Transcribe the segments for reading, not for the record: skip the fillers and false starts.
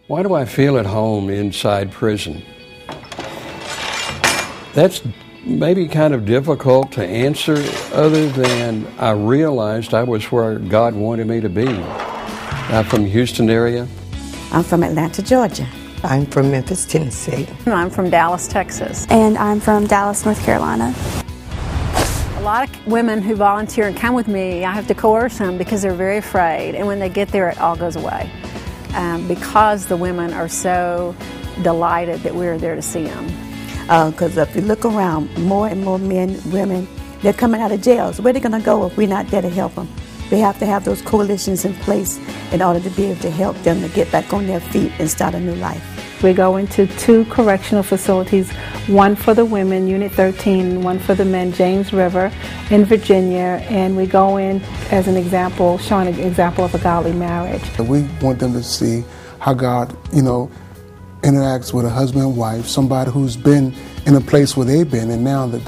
Why do I feel at home inside prison? That's maybe kind of difficult to answer, other than I realized I was where God wanted me to be. I'm from the Houston area. I'm from Atlanta, Georgia. I'm from Memphis, Tennessee. I'm from Dallas, Texas. And I'm from Dallas, North Carolina. A lot of women who volunteer and come with me, I have to coerce them because they're very afraid, and when they get there it all goes away. Because the women are so delighted that we're there to see them. Because if you look around, more and more men, women, they're coming out of jail. So where are they going to go if we're not there to help them? We have to have those coalitions in place in order to be able to help them to get back on their feet and start a new life. We go into 2 correctional facilities, one for the women, Unit 13, and one for the men, James River in Virginia, and we go in as an example, showing an example of a godly marriage. We want them to see how God, interacts with a husband and wife, somebody who's been in a place where they've been, and now that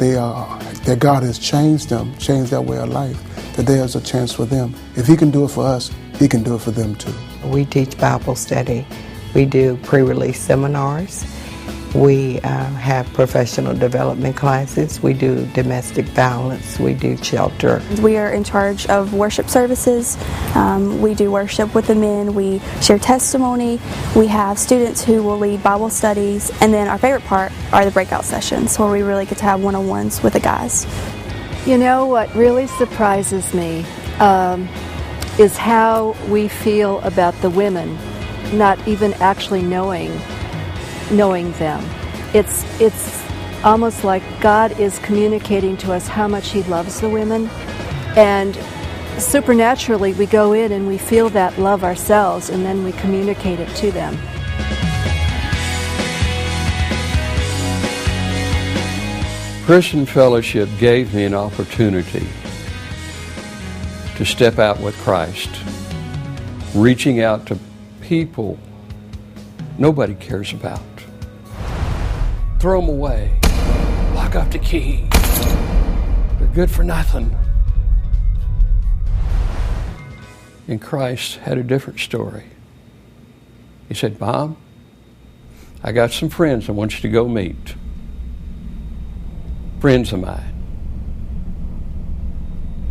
that God has changed them, changed their way of life, that there's a chance for them. If He can do it for us, He can do it for them too. We teach Bible study. We do pre-release seminars. We have professional development classes. We do domestic violence. We do shelter. We are in charge of worship services. We do worship with the men. We share testimony. We have students who will lead Bible studies. And then our favorite part are the breakout sessions, where we really get to have one-on-ones with the guys. You know what really surprises me is how we feel about the women, not even actually knowing them. It's almost like God is communicating to us how much He loves the women, and supernaturally we go in and we feel that love ourselves, and then we communicate it to them. Christian Fellowship gave me an opportunity to step out with Christ, reaching out to people nobody cares about. Throw them away. Lock up the key. They're good for nothing. And Christ had a different story. He said, Mom, I got some friends I want you to go meet. Friends of mine.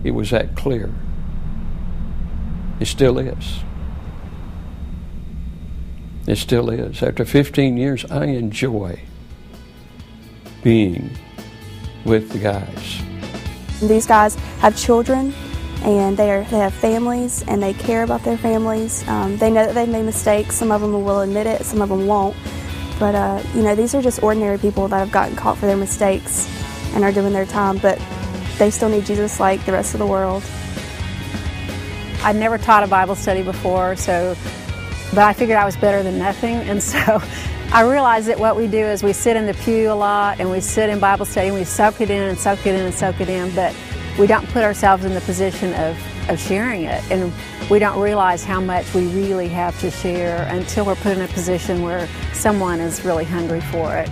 It was that clear. It still is. It still is. After 15 years, I enjoy being with the guys. These guys have children, and they have families, and they care about their families. They know that they've made mistakes. Some of them will admit it, some of them won't. But these are just ordinary people that have gotten caught for their mistakes and are doing their time, but they still need Jesus like the rest of the world. I'd never taught a Bible study before, but I figured I was better than nothing, and so I realized that what we do is we sit in the pew a lot, and we sit in Bible study, and we soak it in and soak it in and soak it in, but we don't put ourselves in the position of sharing it, and we don't realize how much we really have to share until we're put in a position where someone is really hungry for it.